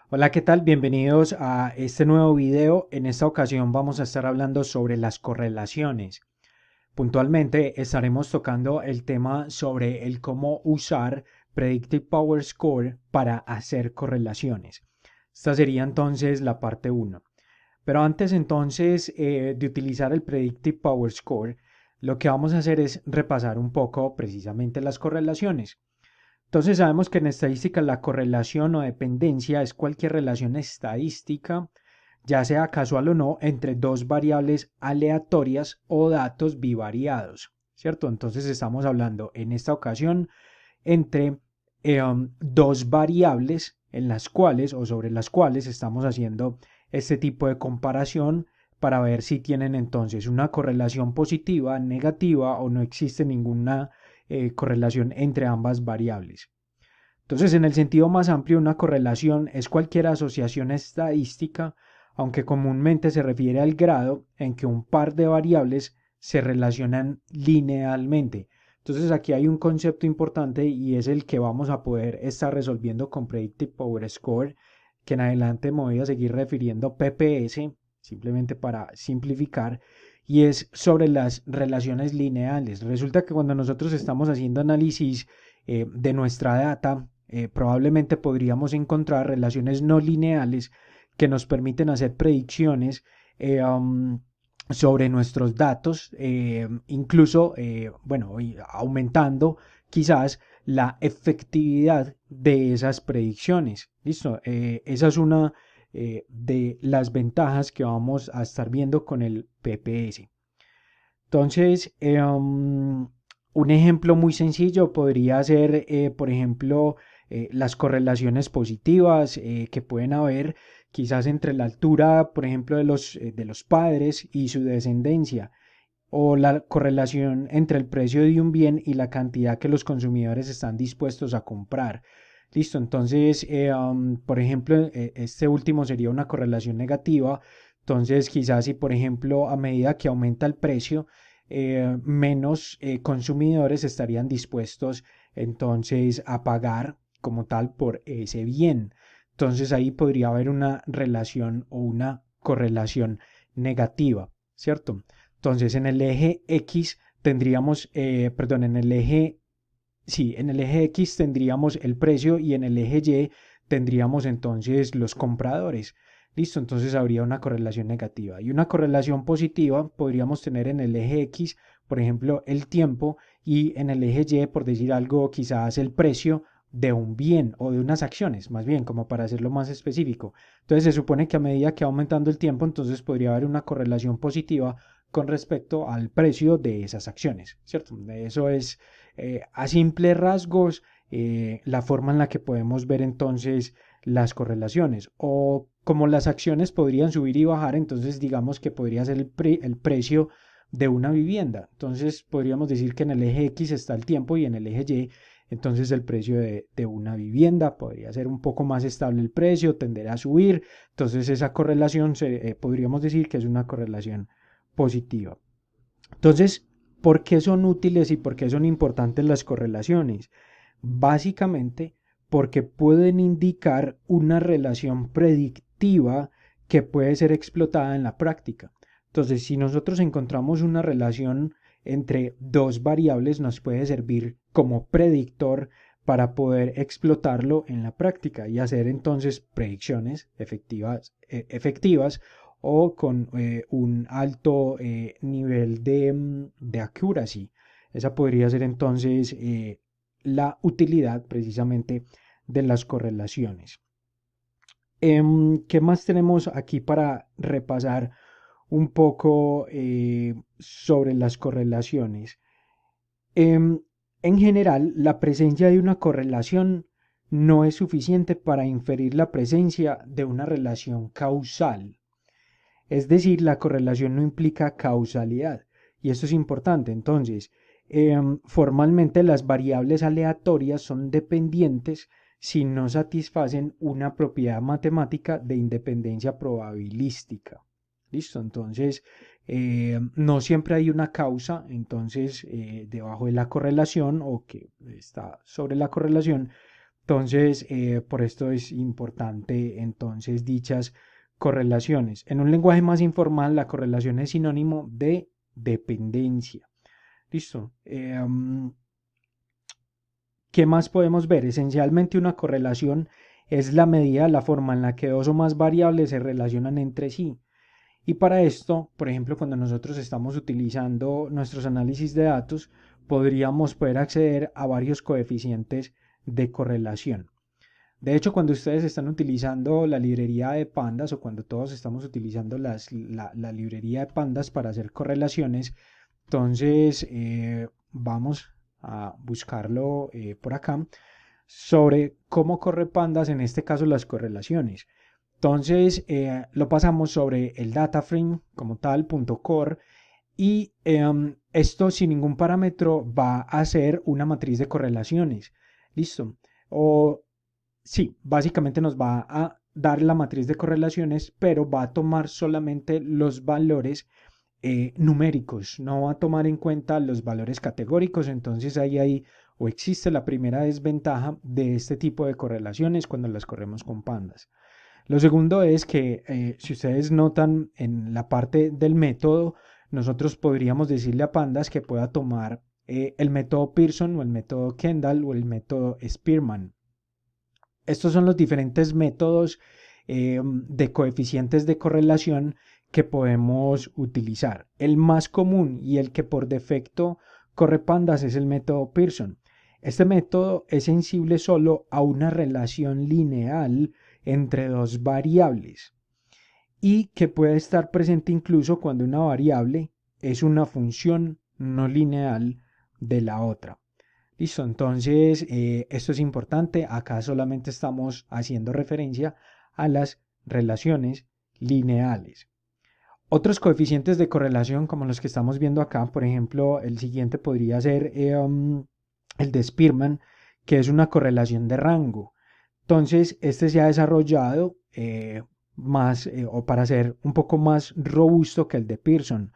Hola, ¿qué tal? Bienvenidos a este nuevo video. En esta ocasión vamos a estar hablando sobre las correlaciones. Puntualmente estaremos tocando el tema sobre el cómo usar Predictive Power Score para hacer correlaciones. Esta sería entonces la parte uno. Pero antes entonces de utilizar el Predictive Power Score, lo que vamos a hacer es repasar un poco precisamente las correlaciones. Entonces sabemos que en estadística la correlación o dependencia es cualquier relación estadística, ya sea casual o no, entre dos variables aleatorias o datos bivariados, ¿cierto? Entonces estamos hablando en esta ocasión entre dos variables en las cuales o sobre las cuales estamos haciendo este tipo de comparación para ver si tienen entonces una correlación positiva, negativa o no existe ninguna correlación entre ambas variables. Entonces, en el sentido más amplio, una correlación es cualquier asociación estadística, aunque comúnmente se refiere al grado en que un par de variables se relacionan linealmente. Entonces, aquí hay un concepto importante y es el que vamos a poder estar resolviendo con Predictive Power Score, que en adelante me voy a seguir refiriendo PPS, simplemente para simplificar, y es sobre las relaciones lineales. Resulta que cuando nosotros estamos haciendo análisis de nuestra data, probablemente podríamos encontrar relaciones no lineales que nos permiten hacer predicciones sobre nuestros datos, incluso, bueno, aumentando quizás la efectividad de esas predicciones. ¿Listo? Esa es una de las ventajas que vamos a estar viendo con el PPS. Entonces, un ejemplo muy sencillo podría ser, por ejemplo, las correlaciones positivas que pueden haber quizás entre la altura, por ejemplo, de los padres y su descendencia, o la correlación entre el precio de un bien y la cantidad que los consumidores están dispuestos a comprar. Listo, entonces, por ejemplo, este último sería una correlación negativa. Entonces, quizás si, por ejemplo, a medida que aumenta el precio, menos consumidores estarían dispuestos entonces a pagar como tal por ese bien. Entonces ahí podría haber una relación o una correlación negativa, ¿cierto? Entonces en el eje X tendríamos, perdón, en el eje, sí, en el eje X tendríamos el precio y en el eje Y tendríamos entonces los compradores. Listo, entonces habría una correlación negativa. Y una correlación positiva podríamos tener en el eje X, por ejemplo, el tiempo, y en el eje Y, por decir algo, quizás el precio de un bien o de unas acciones, más bien, como para hacerlo más específico. Entonces se supone que a medida que va aumentando el tiempo, entonces podría haber una correlación positiva con respecto al precio de esas acciones, ¿cierto? Eso es a simples rasgos la forma en la que podemos ver entonces las correlaciones. O como las acciones podrían subir y bajar, entonces digamos que podría ser el precio de una vivienda. Entonces podríamos decir que en el eje X está el tiempo y en el eje Y, entonces el precio de una vivienda podría ser un poco más estable el precio, tender a subir. Entonces esa correlación podríamos decir que es una correlación positiva. Entonces, ¿por qué son útiles y por qué son importantes las correlaciones? Básicamente porque pueden indicar una relación predictiva que puede ser explotada en la práctica. Entonces, si nosotros encontramos una relación entre dos variables, nos puede servir como predictor para poder explotarlo en la práctica y hacer entonces predicciones efectivas o con un alto nivel de accuracy. Esa podría ser entonces la utilidad precisamente de las correlaciones. ¿Qué más tenemos aquí para repasar un poco sobre las correlaciones? Em, en general, la presencia de una correlación no es suficiente para inferir la presencia de una relación causal. Es decir, la correlación no implica causalidad. Y esto es importante. Entonces, formalmente las variables aleatorias son dependientes si no satisfacen una propiedad matemática de independencia probabilística. ¿Listo? Entonces, no siempre hay una causa, entonces, debajo de la correlación o que está sobre la correlación, Entonces, por esto es importante entonces dichas correlaciones. En un lenguaje más informal, la correlación es sinónimo de dependencia. ¿Listo? ¿Qué más podemos ver? Esencialmente una correlación es la medida, la forma en la que dos o más variables se relacionan entre sí. Y para esto, por ejemplo, cuando nosotros estamos utilizando nuestros análisis de datos, podríamos poder acceder a varios coeficientes de correlación. De hecho, cuando ustedes están utilizando la librería de pandas o cuando todos estamos utilizando la librería de pandas para hacer correlaciones, entonces vamos a buscarlo por acá sobre cómo corre pandas, en este caso las correlaciones. Entonces lo pasamos sobre el data frame como tal, .core, y esto sin ningún parámetro va a ser una matriz de correlaciones. ¿Listo? O sí, básicamente nos va a dar la matriz de correlaciones, pero va a tomar solamente los valores numéricos, no va a tomar en cuenta los valores categóricos. Entonces ahí o existe la primera desventaja de este tipo de correlaciones cuando las corremos con pandas. Lo segundo es que si ustedes notan en la parte del método, nosotros podríamos decirle a pandas que pueda tomar el método Pearson o el método Kendall o el método Spearman. Estos son los diferentes métodos de coeficientes de correlación que podemos utilizar. El más común y el que por defecto corre pandas es el método Pearson. Este método es sensible solo a una relación lineal entre dos variables y que puede estar presente incluso cuando una variable es una función no lineal de la otra. Listo, entonces esto es importante. Acá solamente estamos haciendo referencia a las relaciones lineales. Otros coeficientes de correlación, como los que estamos viendo acá, por ejemplo, el siguiente podría ser el de Spearman, que es una correlación de rango. Entonces, este se ha desarrollado más o para ser un poco más robusto que el de Pearson.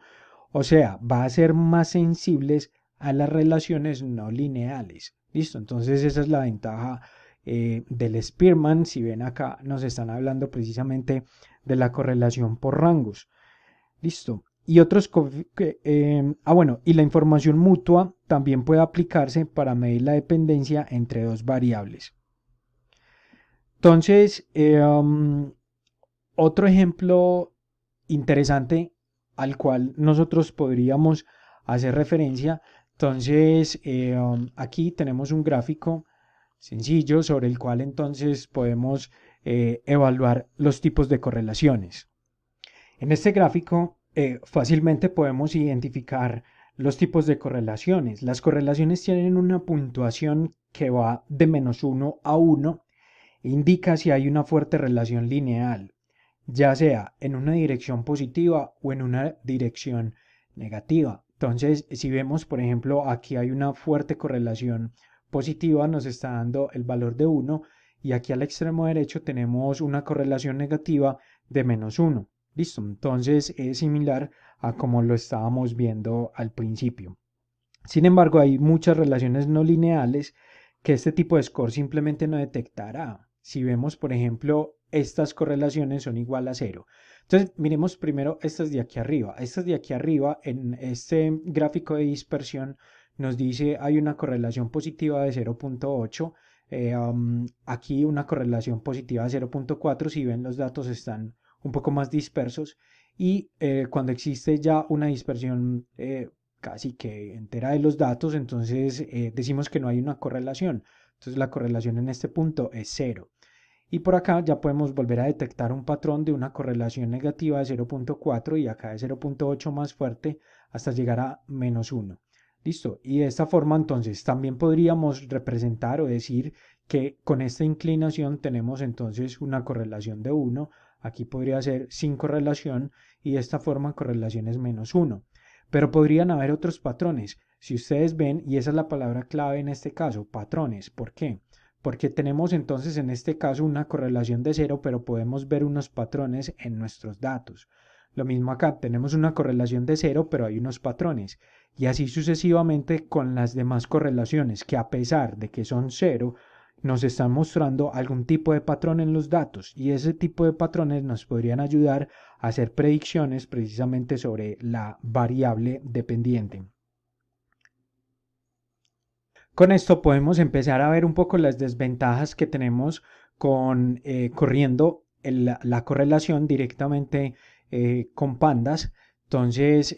O sea, va a ser más sensibles a las relaciones no lineales. Listo, entonces esa es la ventaja del Spearman. Si ven acá, nos están hablando precisamente de la correlación por rangos. Listo. Y otros, bueno, y la información mutua también puede aplicarse para medir la dependencia entre dos variables. Entonces, otro ejemplo interesante al cual nosotros podríamos hacer referencia. Entonces, aquí tenemos un gráfico sencillo sobre el cual entonces podemos evaluar los tipos de correlaciones. En este gráfico fácilmente podemos identificar los tipos de correlaciones. Las correlaciones tienen una puntuación que va de -1 a 1 e indica si hay una fuerte relación lineal, ya sea en una dirección positiva o en una dirección negativa. Entonces, si vemos, por ejemplo, aquí hay una fuerte correlación positiva, nos está dando el valor de 1, y aquí al extremo derecho tenemos una correlación negativa de -1. Listo, entonces es similar a como lo estábamos viendo al principio. Sin embargo, hay muchas relaciones no lineales que este tipo de score simplemente no detectará. Si vemos, por ejemplo, estas correlaciones son igual a 0. Entonces, miremos primero estas de aquí arriba. Estas de aquí arriba, en este gráfico de dispersión, nos dice hay una correlación positiva de 0.8. Aquí una correlación positiva de 0.4. Si ven, los datos están un poco más dispersos. Y cuando existe ya una dispersión casi que entera de los datos, entonces decimos que no hay una correlación. Entonces la correlación en este punto es 0. Y por acá ya podemos volver a detectar un patrón de una correlación negativa de 0.4 y acá de 0.8 más fuerte hasta llegar a -1. Listo. Y de esta forma entonces también podríamos representar o decir que con esta inclinación tenemos entonces una correlación de 1. Aquí podría ser sin correlación y de esta forma correlación es -1. Pero podrían haber otros patrones. Si ustedes ven, y esa es la palabra clave en este caso, patrones. ¿Por qué? Porque tenemos entonces en este caso una correlación de 0, pero podemos ver unos patrones en nuestros datos. Lo mismo acá, tenemos una correlación de 0, pero hay unos patrones. Y así sucesivamente con las demás correlaciones, que a pesar de que son 0, nos están mostrando algún tipo de patrón en los datos y ese tipo de patrones nos podrían ayudar a hacer predicciones precisamente sobre la variable dependiente. Con esto podemos empezar a ver un poco las desventajas que tenemos con corriendo la correlación directamente con pandas. Entonces,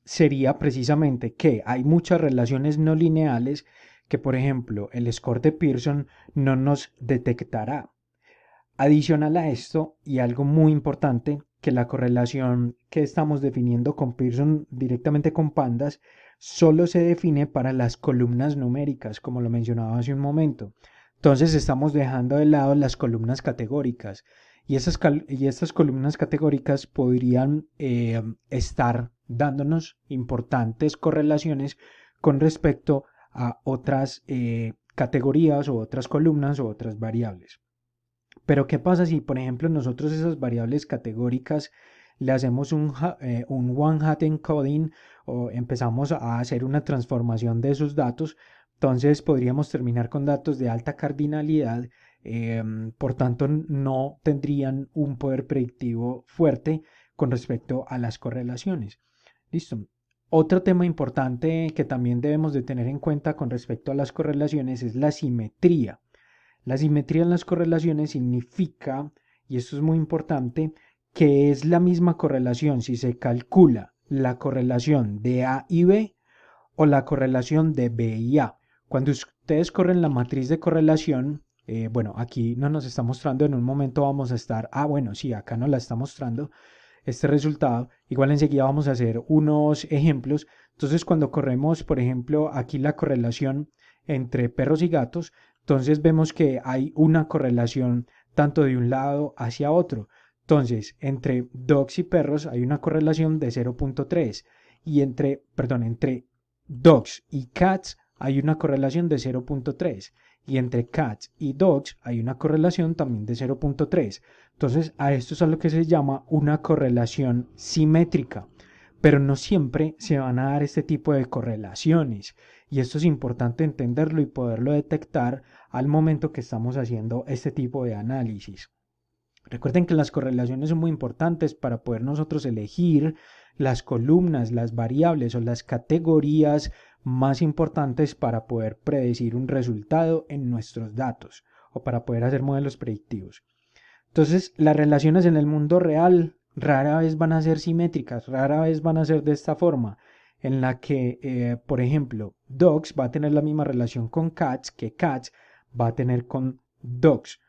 sería precisamente que hay muchas relaciones no lineales que, por ejemplo, el score de Pearson no nos detectará. Adicional a esto, y algo muy importante, que la correlación que estamos definiendo con Pearson directamente con pandas solo se define para las columnas numéricas, como lo mencionaba hace un momento. Entonces estamos dejando de lado las columnas categóricas y estas columnas categóricas podrían estar dándonos importantes correlaciones con respecto a otras categorías o otras columnas o otras variables. Pero ¿qué pasa si, por ejemplo, nosotros esas variables categóricas le hacemos un one-hot encoding o empezamos a hacer una transformación de esos datos? Entonces podríamos terminar con datos de alta cardinalidad, por tanto no tendrían un poder predictivo fuerte con respecto a las correlaciones. Listo. Otro tema importante que también debemos de tener en cuenta con respecto a las correlaciones es la simetría. La simetría en las correlaciones significa, y esto es muy importante, que es la misma correlación si se calcula la correlación de A y B o la correlación de B y A. Cuando ustedes corren la matriz de correlación, bueno, aquí no nos está mostrando, en un momento vamos a estar, bueno, sí, acá nos la está mostrando este resultado. Igual enseguida vamos a hacer unos ejemplos. Entonces, cuando corremos, por ejemplo, aquí la correlación entre perros y gatos, entonces vemos que hay una correlación tanto de un lado hacia otro. Entonces, entre dogs y perros hay una correlación de 0.3 y entre dogs y cats hay una correlación de 0.3 y entre cats y dogs hay una correlación también de 0.3. Entonces, a esto es a lo que se llama una correlación simétrica, pero no siempre se van a dar este tipo de correlaciones y esto es importante entenderlo y poderlo detectar al momento que estamos haciendo este tipo de análisis. Recuerden que las correlaciones son muy importantes para poder nosotros elegir las columnas, las variables o las categorías más importantes para poder predecir un resultado en nuestros datos o para poder hacer modelos predictivos. Entonces, las relaciones en el mundo real rara vez van a ser simétricas, rara vez van a ser de esta forma, en la que, por ejemplo, dogs va a tener la misma relación con cats que cats va a tener con dogs.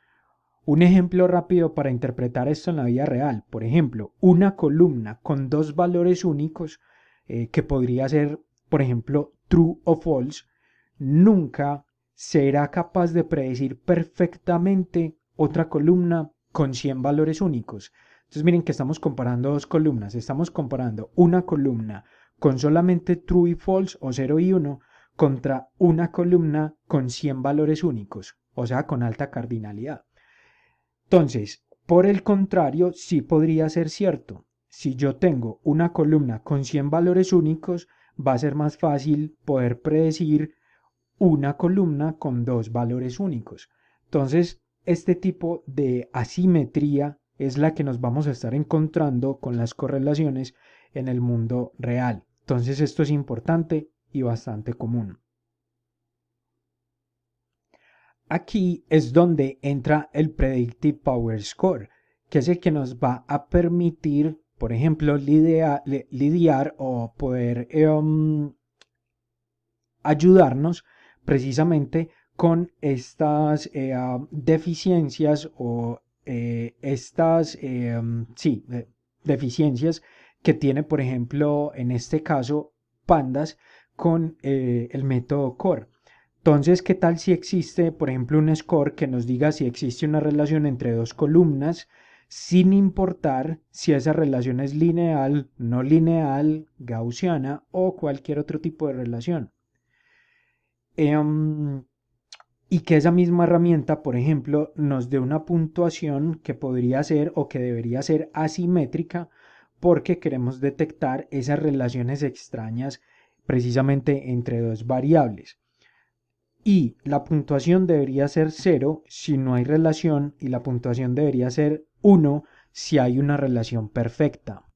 Un ejemplo rápido para interpretar esto en la vida real, por ejemplo, una columna con dos valores únicos, que podría ser, por ejemplo, true o false, nunca será capaz de predecir perfectamente otra columna con 100 valores únicos. Entonces miren que estamos comparando dos columnas, estamos comparando una columna con solamente true y false o 0 y 1 contra una columna con 100 valores únicos, o sea, con alta cardinalidad. Entonces, por el contrario, sí podría ser cierto. Si yo tengo una columna con 100 valores únicos, va a ser más fácil poder predecir una columna con dos valores únicos. Entonces, este tipo de asimetría es la que nos vamos a estar encontrando con las correlaciones en el mundo real. Entonces, esto es importante y bastante común. Aquí es donde entra el Predictive Power Score, que es el que nos va a permitir, por ejemplo, lidiar o poder ayudarnos precisamente con estas deficiencias o deficiencias que tiene, por ejemplo, en este caso, pandas con el método CORE. Entonces, ¿qué tal si existe, por ejemplo, un score que nos diga si existe una relación entre dos columnas, sin importar si esa relación es lineal, no lineal, gaussiana o cualquier otro tipo de relación? Y que esa misma herramienta, por ejemplo, nos dé una puntuación que podría ser o que debería ser asimétrica porque queremos detectar esas relaciones extrañas precisamente entre dos variables. y la puntuación debería ser 0 si no hay relación y la puntuación debería ser 1 si hay una relación perfecta.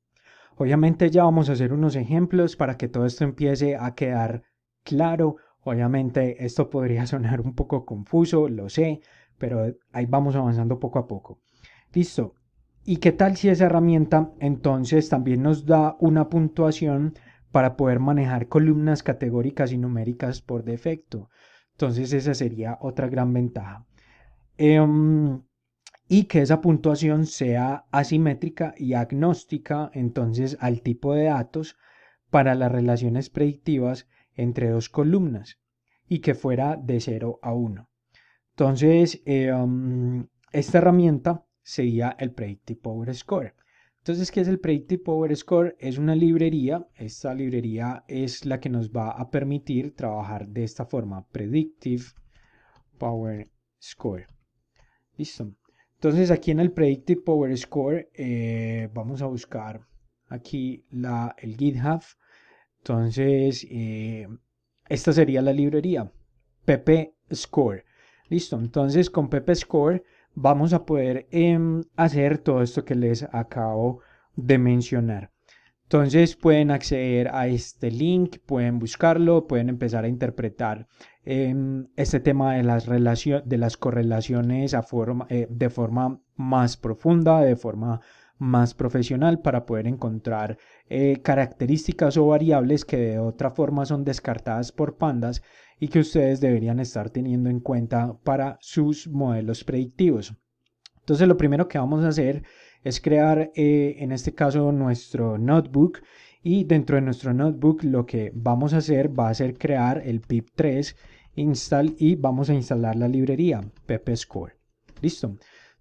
Obviamente ya vamos a hacer unos ejemplos para que todo esto empiece a quedar claro. Obviamente esto podría sonar un poco confuso, lo sé, pero ahí vamos avanzando poco a poco. Listo. ¿Y qué tal si esa herramienta entonces también nos da una puntuación para poder manejar columnas categóricas y numéricas por defecto? Entonces esa sería otra gran ventaja. Y que esa puntuación sea asimétrica y agnóstica entonces al tipo de datos para las relaciones predictivas entre dos columnas y que fuera de 0 a 1. Entonces, esta herramienta sería el Predictive Power Score. Entonces, ¿qué es el Predictive Power Score? Es una librería. Esta librería es la que nos va a permitir trabajar de esta forma. Predictive Power Score. Listo. Entonces, aquí en el Predictive Power Score vamos a buscar aquí el GitHub. Entonces, esta sería la librería. PP Score. Listo, entonces con PP Score vamos a poder hacer todo esto que les acabo de mencionar. Entonces pueden acceder a este link, pueden buscarlo, pueden empezar a interpretar este tema de de las correlaciones de forma más profunda, de forma más profesional para poder encontrar características o variables que de otra forma son descartadas por Pandas y que ustedes deberían estar teniendo en cuenta para sus modelos predictivos. Entonces lo primero que vamos a hacer es crear en este caso nuestro notebook y dentro de nuestro notebook lo que vamos a hacer va a ser crear el pip3 install y vamos a instalar la librería ppscore. Listo.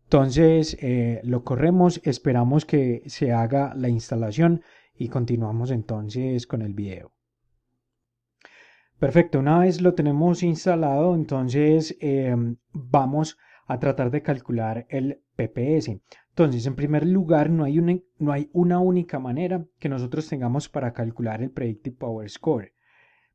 Entonces lo corremos, esperamos que se haga la instalación y continuamos entonces con el video. Perfecto, una vez lo tenemos instalado, entonces vamos a tratar de calcular el PPS. Entonces, en primer lugar, no hay una única manera que nosotros tengamos para calcular el Predictive Power Score.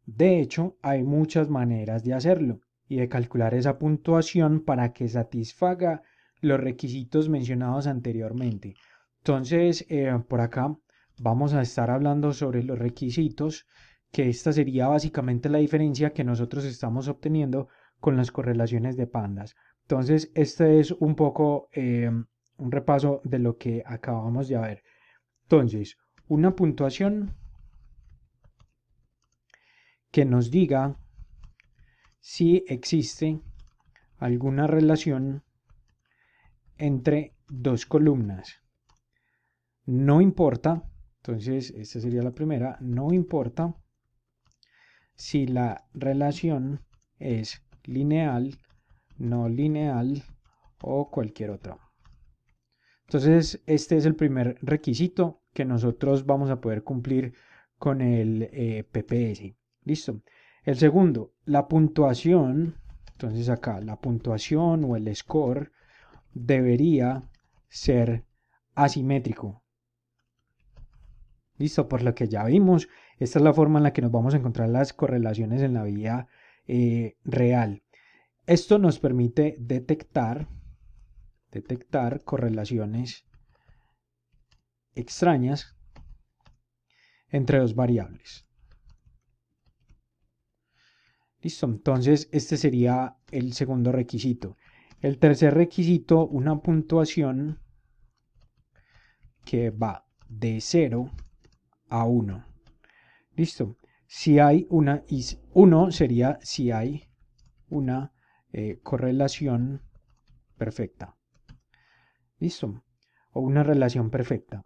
De hecho, hay muchas maneras de hacerlo y de calcular esa puntuación para que satisfaga los requisitos mencionados anteriormente. Entonces, por acá vamos a estar hablando sobre los requisitos, que esta sería básicamente la diferencia que nosotros estamos obteniendo con las correlaciones de pandas. Entonces, este es un poco un repaso de lo que acabamos de ver. Entonces, una puntuación que nos diga si existe alguna relación entre dos columnas. No importa, entonces esta sería la primera, no importa si la relación es lineal, no lineal o cualquier otra. Entonces este es el primer requisito que nosotros vamos a poder cumplir con el PPS. Listo. El segundo, la puntuación. Entonces acá la puntuación o el score debería ser asimétrico. Listo, por lo que ya vimos, esta es la forma en la que nos vamos a encontrar las correlaciones en la vida real. Esto nos permite detectar correlaciones extrañas entre dos variables. Listo, entonces este sería el segundo requisito. El tercer requisito, una puntuación que va de 0 a 1. Listo. Si hay una, 1 sería si hay una correlación perfecta. Listo. O una relación perfecta.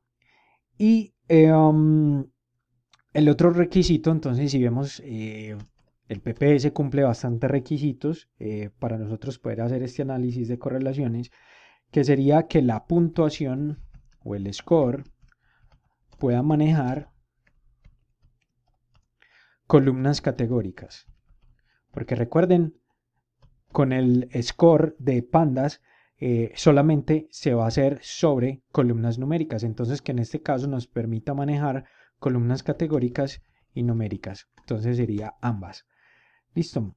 Y el otro requisito, entonces, si vemos, el PPS cumple bastantes requisitos para nosotros poder hacer este análisis de correlaciones, que sería que la puntuación o el score pueda manejar columnas categóricas. Porque recuerden, con el score de pandas solamente se va a hacer sobre columnas numéricas. Entonces que en este caso nos permita manejar columnas categóricas y numéricas. Entonces sería ambas. Listo.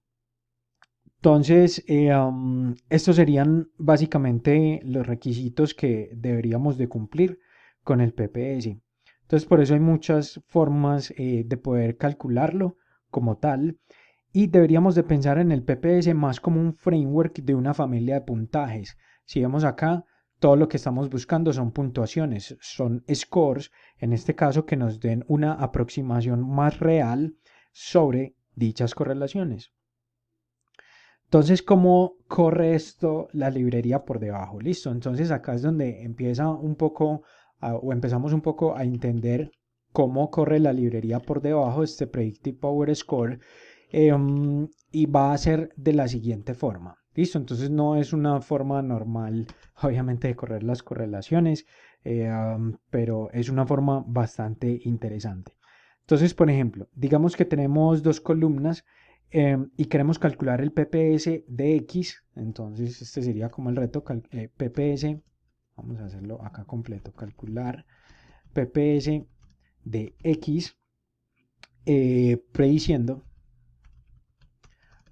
Entonces, estos serían básicamente los requisitos que deberíamos de cumplir con el PPS. Entonces, por eso hay muchas formas de poder calcularlo como tal y deberíamos de pensar en el PPS más como un framework de una familia de puntajes. Si vemos acá, todo lo que estamos buscando son puntuaciones, son scores, en este caso que nos den una aproximación más real sobre dichas correlaciones. Entonces, ¿cómo corre esto la librería por debajo? Listo. Entonces, acá es donde empieza un poco o empezamos un poco a entender cómo corre la librería por debajo, este Predictive Power Score, y va a ser de la siguiente forma. Listo. Entonces, no es una forma normal, obviamente, de correr las correlaciones, pero es una forma bastante interesante. Entonces, por ejemplo, digamos que tenemos dos columnas y queremos calcular el PPS de X, entonces este sería como el reto, PPS, vamos a hacerlo acá completo, calcular PPS de X prediciendo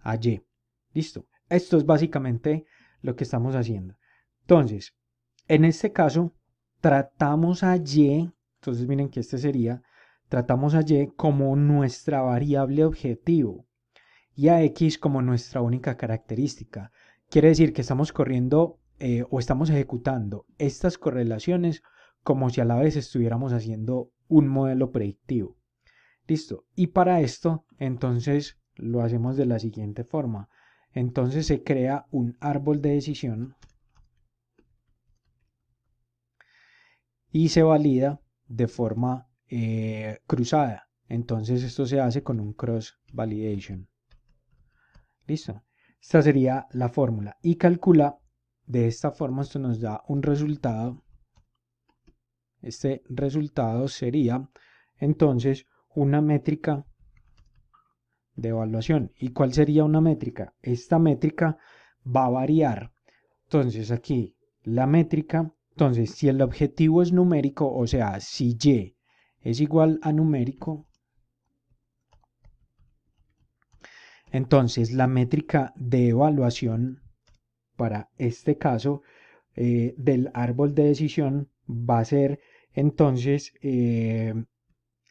a Y. Listo. Esto es básicamente lo que estamos haciendo. Entonces, en este caso, tratamos a Y, entonces miren que este sería, tratamos a Y como nuestra variable objetivo y a X como nuestra única característica. Quiere decir que estamos corriendo o estamos ejecutando estas correlaciones como si a la vez estuviéramos haciendo un modelo predictivo. Listo. Y para esto, entonces, lo hacemos de la siguiente forma. Entonces se crea un árbol de decisión y se valida de forma cruzada. Entonces esto se hace con un cross validation. Listo. Esta sería la fórmula y calcula de esta forma. Esto nos da un resultado. Este resultado sería entonces una métrica de evaluación. ¿Y cuál sería una métrica? Esta métrica va a variar. Entonces aquí la métrica, entonces si el objetivo es numérico, o sea, si Y es igual a numérico, entonces la métrica de evaluación para este caso del árbol de decisión va a ser entonces el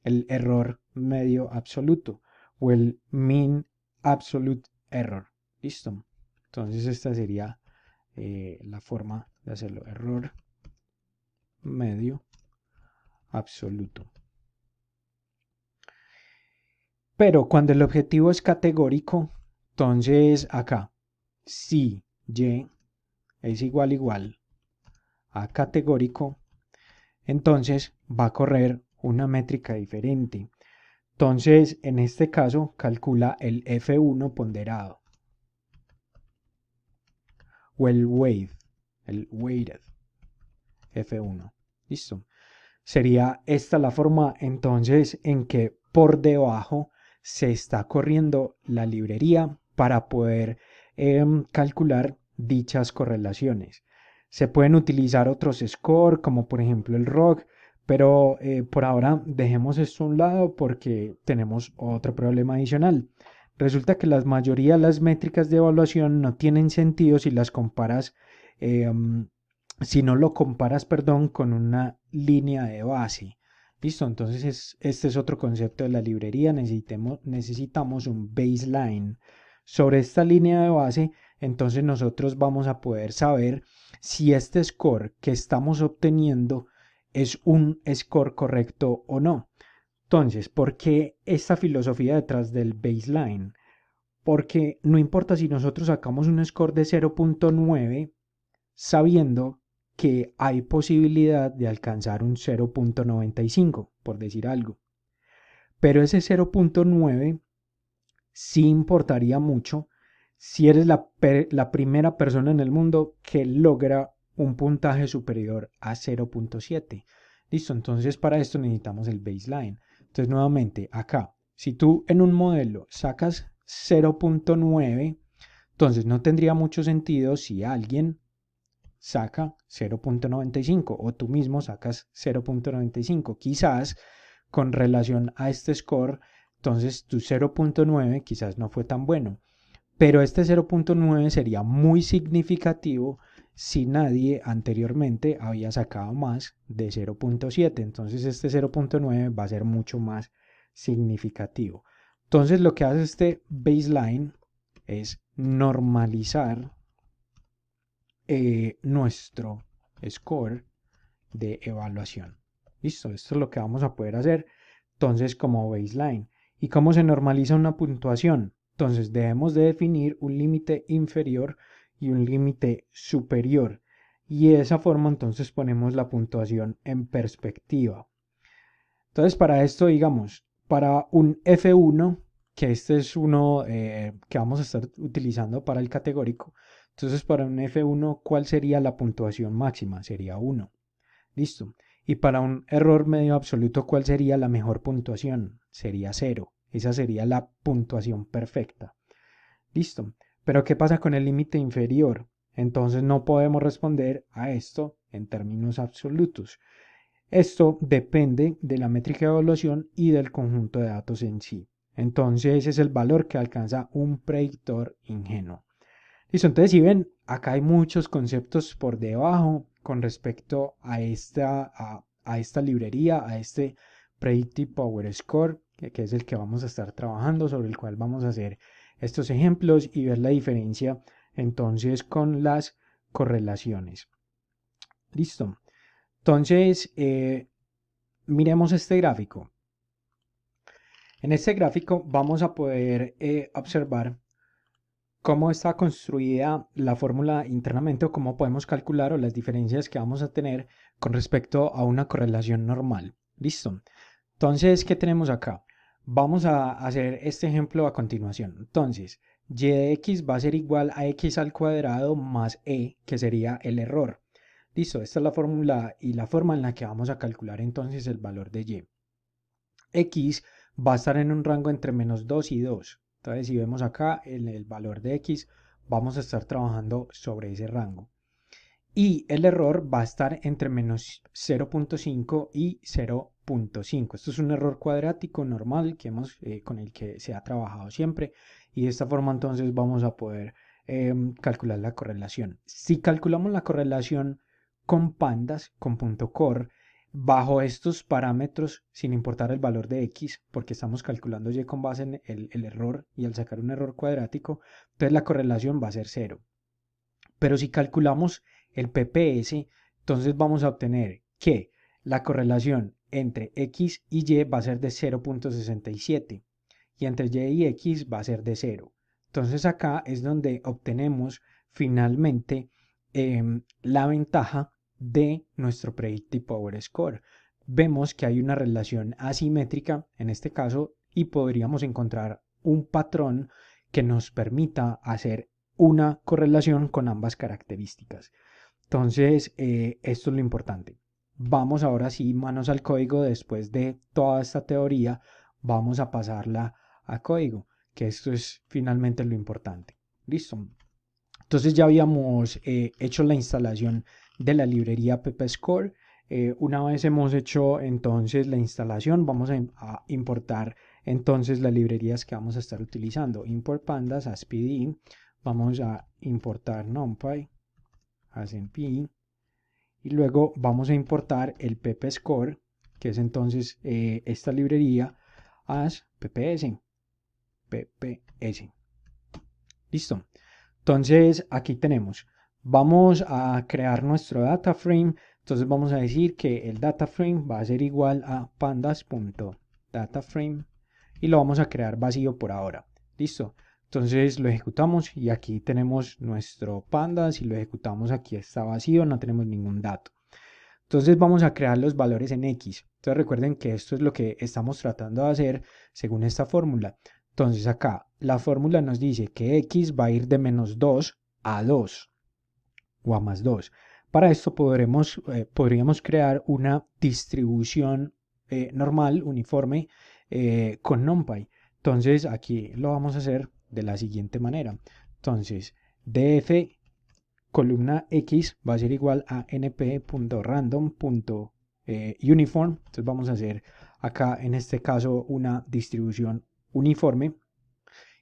error medio absoluto o el mean absolute error. Listo. Entonces esta sería la forma de hacerlo. Error medio absoluto. Pero cuando el objetivo es categórico, entonces acá, si Y es igual a categórico, entonces va a correr una métrica diferente. Entonces, en este caso, calcula el F1 ponderado o el weighted F1. Listo. Sería esta la forma entonces en que por debajo se está corriendo la librería para poder calcular dichas correlaciones. Se pueden utilizar otros scores como por ejemplo el ROG, pero por ahora dejemos esto a un lado porque tenemos otro problema adicional. Resulta que la mayoría de las métricas de evaluación no tienen sentido si las comparas si no lo comparas, perdón, con una línea de base. Listo, entonces este es otro concepto de la librería. Necesitamos un baseline. Sobre esta línea de base, entonces nosotros vamos a poder saber si este score que estamos obteniendo es un score correcto o no. Entonces, ¿por qué esta filosofía detrás del baseline? Porque no importa si nosotros sacamos un score de 0.9 sabiendo que hay posibilidad de alcanzar un 0.95, por decir algo. Pero ese 0.9 sí importaría mucho si eres la primera persona en el mundo que logra un puntaje superior a 0.7. Listo, entonces para esto necesitamos el baseline. Entonces nuevamente acá, si tú en un modelo sacas 0.9, entonces no tendría mucho sentido si alguien saca 0.95 o tú mismo sacas 0.95. Quizás con relación a este score, entonces tu 0.9 quizás no fue tan bueno. pero este 0.9 sería muy significativo si nadie anteriormente había sacado más de 0.7. Entonces este 0.9 va a ser mucho más significativo. Entonces lo que hace este baseline es normalizar nuestro score de evaluación. Listo, esto es lo que vamos a poder hacer entonces como baseline. ¿Y cómo se normaliza una puntuación? Entonces debemos de definir un límite inferior y un límite superior. Y de esa forma entonces ponemos la puntuación en perspectiva. Entonces para esto, digamos, para un F1, que este es uno que vamos a estar utilizando para el categórico, entonces para un F1, ¿cuál sería la puntuación máxima? Sería 1. Listo. Y para un error medio absoluto, ¿cuál sería la mejor puntuación? Sería 0. Esa sería la puntuación perfecta. Listo. Pero ¿qué pasa con el límite inferior? Entonces no podemos responder a esto en términos absolutos. Esto depende de la métrica de evaluación y del conjunto de datos en sí. Entonces ese es el valor que alcanza un predictor ingenuo. Listo, entonces si ven, acá hay muchos conceptos por debajo con respecto a esta librería, a este Predictive Power Score, que es el que vamos a estar trabajando, sobre el cual vamos a hacer estos ejemplos y ver la diferencia entonces con las correlaciones. Listo. Entonces, miremos este gráfico. En este gráfico vamos a poder observar cómo está construida la fórmula internamente o cómo podemos calcular o las diferencias que vamos a tener con respecto a una correlación normal. Listo. Entonces, ¿qué tenemos acá? Vamos a hacer este ejemplo a continuación. Entonces, y de x va a ser igual a x al cuadrado más e, que sería el error. Listo, esta es la fórmula y la forma en la que vamos a calcular entonces el valor de y. X va a estar en un rango entre menos 2 y 2. Entonces, si vemos acá el valor de X, vamos a estar trabajando sobre ese rango. Y el error va a estar entre menos 0.5 y 0.5. Esto es un error cuadrático normal con el que se ha trabajado siempre. Y de esta forma entonces vamos a poder calcular la correlación. Si calculamos la correlación con pandas, con punto .core, bajo estos parámetros, sin importar el valor de x, porque estamos calculando y con base en el error y al sacar un error cuadrático, entonces la correlación va a ser 0. Pero si calculamos el PPS, entonces vamos a obtener que la correlación entre x y y va a ser de 0.67 y entre y y x va a ser de 0. Entonces acá es donde obtenemos finalmente la ventaja de nuestro Predictive Power Score. Vemos que hay una relación asimétrica en este caso y podríamos encontrar un patrón que nos permita hacer una correlación con ambas características. Entonces, esto es lo importante. Vamos ahora sí, manos al código. Después de toda esta teoría, vamos a pasarla a código, que esto es finalmente lo importante. Listo. Entonces ya habíamos hecho la instalación de la librería PPScore. Una vez hemos hecho entonces la instalación, vamos a importar entonces las librerías que vamos a estar utilizando. Import pandas as pd. Vamos a importar numpy as np. Y luego vamos a importar el PPScore, que es entonces esta librería, as pps. Listo. Entonces aquí tenemos, vamos a crear nuestro data frame. Entonces vamos a decir que el data frame va a ser igual a pandas.dataframe y lo vamos a crear vacío por ahora. Listo. Entonces lo ejecutamos y aquí tenemos nuestro pandas. Si lo ejecutamos aquí está vacío, no tenemos ningún dato. Entonces vamos a crear los valores en X. Entonces recuerden que esto es lo que estamos tratando de hacer según esta fórmula. Entonces acá la fórmula nos dice que X va a ir de menos 2 a 2 o a más 2. Para esto podríamos crear una distribución normal, uniforme, con NumPy. Entonces aquí lo vamos a hacer de la siguiente manera. Entonces df columna X va a ser igual a np.random.uniform. Entonces vamos a hacer acá en este caso una distribución uniforme.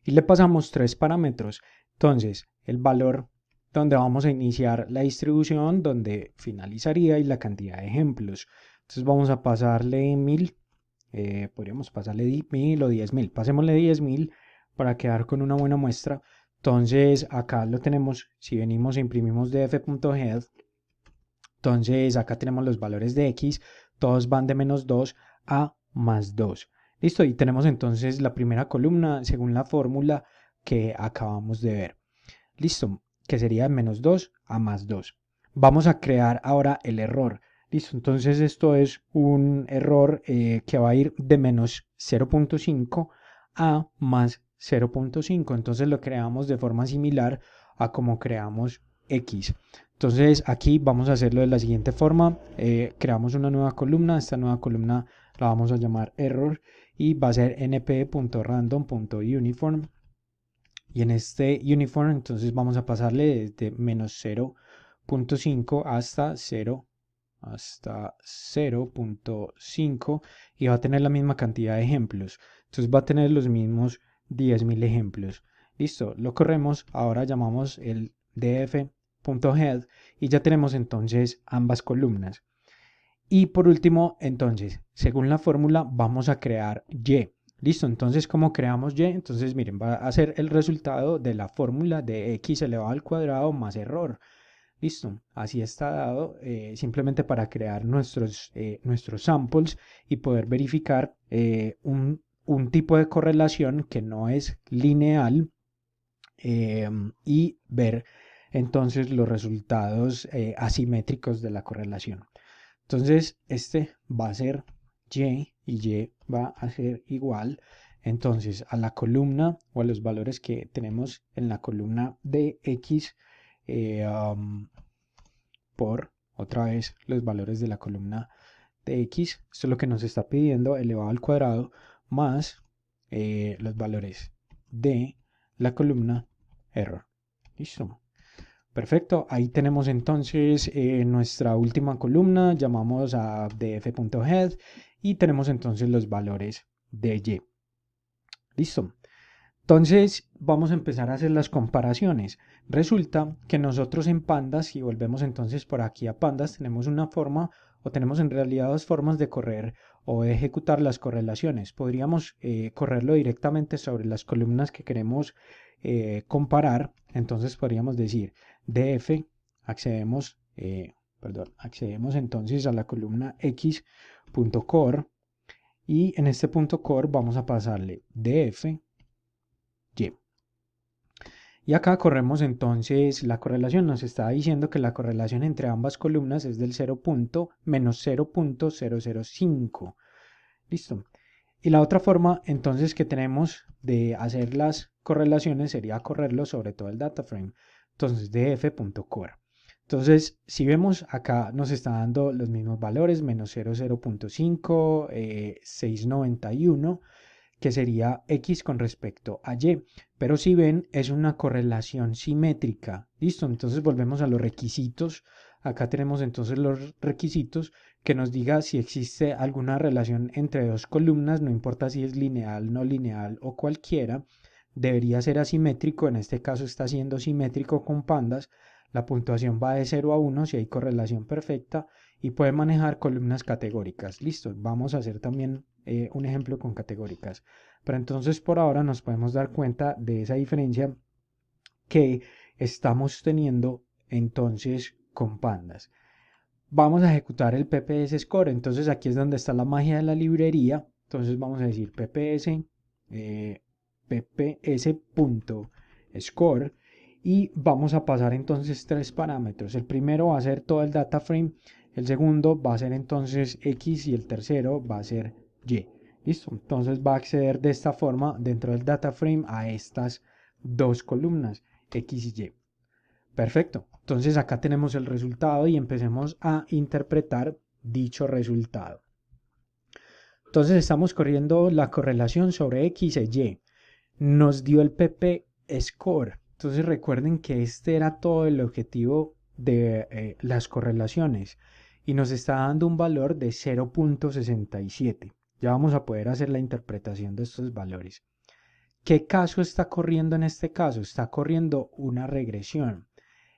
y le pasamos tres parámetros. Entonces, el valor donde vamos a iniciar la distribución, donde finalizaría y la cantidad de ejemplos. Entonces vamos a pasarle 1000, podríamos pasarle 1000 o 10.000. Pasémosle 10.000 para quedar con una buena muestra. Entonces acá lo tenemos, si venimos e imprimimos df.head, entonces acá tenemos los valores de x, todos van de -2 a +2. Listo, y tenemos entonces la primera columna según la fórmula que acabamos de ver. Listo, que sería de -2 a +2. Vamos a crear ahora el error. Listo, entonces esto es un error que va a ir de -0.5 a +0.5. Entonces lo creamos de forma similar a como creamos x. Entonces aquí vamos a hacerlo de la siguiente forma. Creamos una nueva columna. Esta nueva columna la vamos a llamar error y va a ser np.random.uniform. Y en este uniform entonces vamos a pasarle desde -0.5 hasta 0.5 y va a tener la misma cantidad de ejemplos. Entonces va a tener los mismos 10.000 ejemplos. Listo, lo corremos. Ahora llamamos el df.head y ya tenemos entonces ambas columnas. Y por último, entonces, según la fórmula, vamos a crear y. Listo, entonces, ¿cómo creamos y? Entonces, miren, va a ser el resultado de la fórmula de x elevado al cuadrado más error. Listo, así está dado, simplemente para crear nuestros samples y poder verificar un tipo de correlación que no es lineal y ver entonces los resultados asimétricos de la correlación. Entonces, este va a ser y y va a ser igual entonces a la columna o a los valores que tenemos en la columna de x por otra vez los valores de la columna de x. Esto es lo que nos está pidiendo elevado al cuadrado más los valores de la columna error. Listo. Perfecto, ahí tenemos entonces nuestra última columna, llamamos a df.head y tenemos entonces los valores de y. Listo. Entonces vamos a empezar a hacer las comparaciones. Resulta que nosotros en Pandas, si volvemos entonces por aquí a Pandas, tenemos una forma o tenemos en realidad dos formas de correr o de ejecutar las correlaciones. Podríamos correrlo directamente sobre las columnas que queremos comparar. Entonces podríamos decir df, accedemos entonces a la columna x.core y en este punto core vamos a pasarle df y. Y acá corremos entonces la correlación. Nos está diciendo que la correlación entre ambas columnas es del -0.005. Listo. Y la otra forma entonces que tenemos de hacer las correlaciones sería correrlo sobre todo el data frame. Entonces df.core. Entonces, si vemos acá nos está dando los mismos valores, -0.5, 691, que sería x con respecto a y. Pero si ven, es una correlación simétrica. Listo, entonces volvemos a los requisitos. Acá tenemos entonces los requisitos que nos diga si existe alguna relación entre dos columnas, no importa si es lineal, no lineal o cualquiera. Debería ser asimétrico, en este caso está siendo simétrico con Pandas. La puntuación va de 0 a 1 si hay correlación perfecta y puede manejar columnas categóricas. Listo, vamos a hacer también un ejemplo con categóricas. Pero entonces por ahora nos podemos dar cuenta de esa diferencia que estamos teniendo entonces con Pandas. Vamos a ejecutar el PPS Score. Entonces aquí es donde está la magia de la librería. Entonces vamos a decir pps.score y vamos a pasar entonces tres parámetros. El primero va a ser todo el data frame, el segundo va a ser entonces x y el tercero va a ser y. Listo, entonces va a acceder de esta forma dentro del data frame a estas dos columnas x y y. Perfecto, entonces acá tenemos el resultado y empecemos a interpretar dicho resultado. Entonces estamos corriendo la correlación sobre x e y. Nos dio el PP score. Entonces recuerden que este era todo el objetivo de las correlaciones y nos está dando un valor de 0.67. Ya vamos a poder hacer la interpretación de estos valores. ¿Qué caso está corriendo en este caso? Está corriendo una regresión.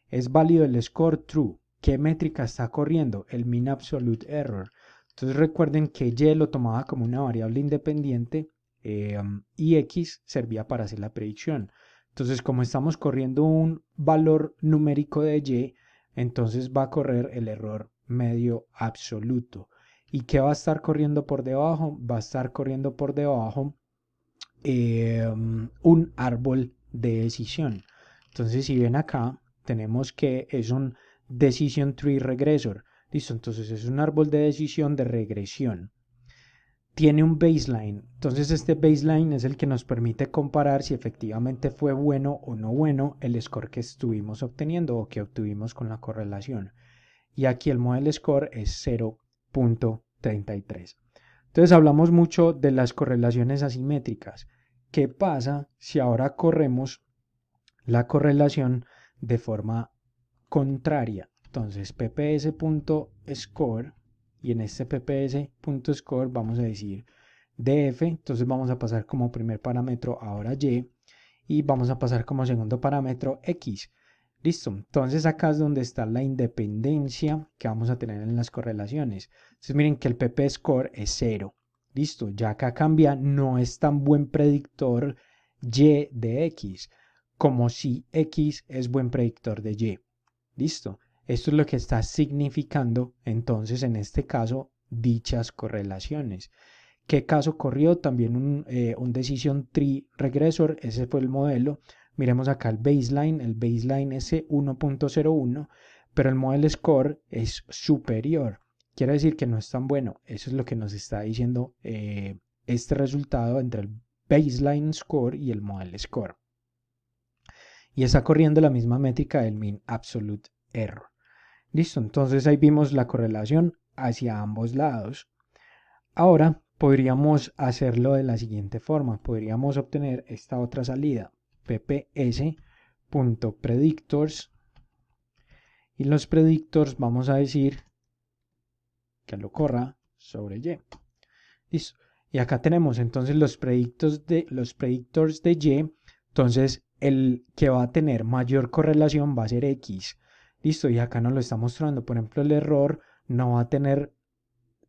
¿Es válido el score? True. ¿Qué métrica está corriendo? El mean absolute error. Entonces recuerden que y lo tomaba como una variable independiente y x servía para hacer la predicción. Entonces, como estamos corriendo un valor numérico de y, entonces va a correr el error medio absoluto. ¿Y qué va a estar corriendo por debajo? Va a estar corriendo por debajo un árbol de decisión. Entonces, si ven acá, tenemos que es un decision tree regressor. Listo, entonces es un árbol de decisión de regresión. Tiene un baseline. Entonces, este baseline es el que nos permite comparar si efectivamente fue bueno o no bueno el score que estuvimos obteniendo o que obtuvimos con la correlación. Y aquí el model score es 0.33. Entonces hablamos mucho de las correlaciones asimétricas. ¿Qué pasa si ahora corremos la correlación de forma contraria? Entonces pps.score y en este pps.score vamos a decir df, entonces vamos a pasar como primer parámetro ahora y vamos a pasar como segundo parámetro x. Listo, entonces acá es donde está la independencia que vamos a tener en las correlaciones. Entonces miren que el pp-score es 0. Listo, ya acá cambia, no es tan buen predictor y de x como si x es buen predictor de y. Listo, esto es lo que está significando entonces en este caso dichas correlaciones. ¿Qué caso corrió? También un decision tree regressor, ese fue el modelo. Miremos acá el baseline es 1.01, pero el model score es superior. Quiere decir que no es tan bueno. Eso es lo que nos está diciendo este resultado entre el baseline score y el model score. Y está corriendo la misma métrica del mean absolute error. Listo, entonces ahí vimos la correlación hacia ambos lados. Ahora podríamos hacerlo de la siguiente forma. Podríamos obtener esta otra salida, pps.predictors, y los predictors vamos a decir que lo corra sobre y. Listo. Y acá tenemos entonces los predictors de y. Entonces el que va a tener mayor correlación va a ser x. Listo. Y acá nos lo está mostrando. Por ejemplo, el error no va a tener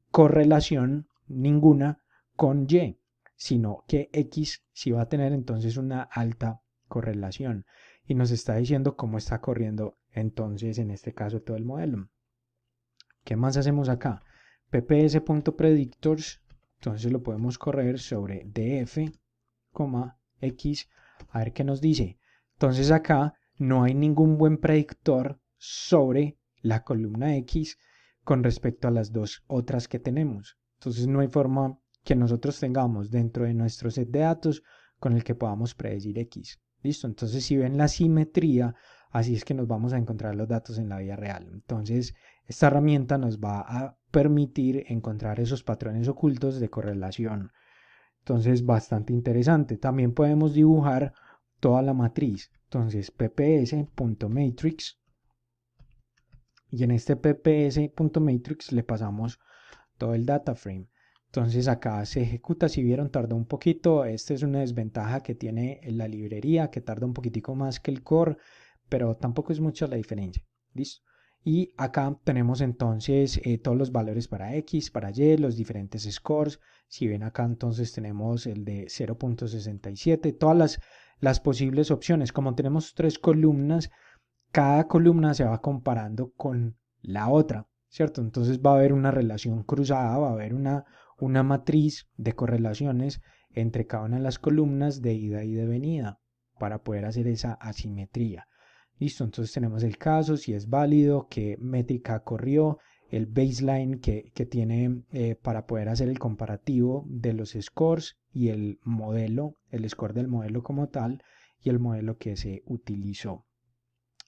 correlación ninguna con y, sino que x sí va a tener entonces una alta correlación. Y nos está diciendo cómo está corriendo entonces en este caso todo el modelo. ¿Qué más hacemos acá? pps.predictors, entonces lo podemos correr sobre df, x, a ver qué nos dice. Entonces acá no hay ningún buen predictor sobre la columna x con respecto a las dos otras que tenemos. Entonces no hay forma que nosotros tengamos dentro de nuestro set de datos con el que podamos predecir x. Listo, entonces si ven la simetría, así es que nos vamos a encontrar los datos en la vida real. Entonces esta herramienta nos va a permitir encontrar esos patrones ocultos de correlación. Entonces, bastante interesante. También podemos dibujar toda la matriz. Entonces, pps.matrix. Y en este pps.matrix le pasamos todo el data frame. Entonces acá se ejecuta, si vieron tardó un poquito, esta es una desventaja que tiene la librería, que tarda un poquitico más que el core, pero tampoco es mucha la diferencia. ¿Listo? Y acá tenemos entonces todos los valores para X, para Y, los diferentes scores. Si ven acá entonces tenemos el de 0.67, todas las posibles opciones. Como tenemos tres columnas, cada columna se va comparando con la otra, ¿cierto? Entonces va a haber una relación cruzada, va a haber una matriz de correlaciones entre cada una de las columnas de ida y de venida para poder hacer esa asimetría. Listo, entonces tenemos el caso, si es válido, qué métrica corrió, el baseline que tiene para poder hacer el comparativo de los scores y el modelo, el score del modelo como tal y el modelo que se utilizó.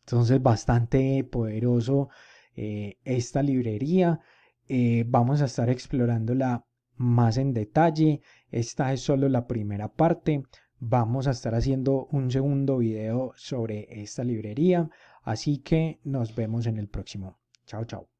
Entonces, bastante poderoso esta librería. Vamos a estar explorándola más en detalle. Esta es solo la primera parte. Vamos a estar haciendo un segundo video sobre esta librería. Así que nos vemos en el próximo. Chao, chao.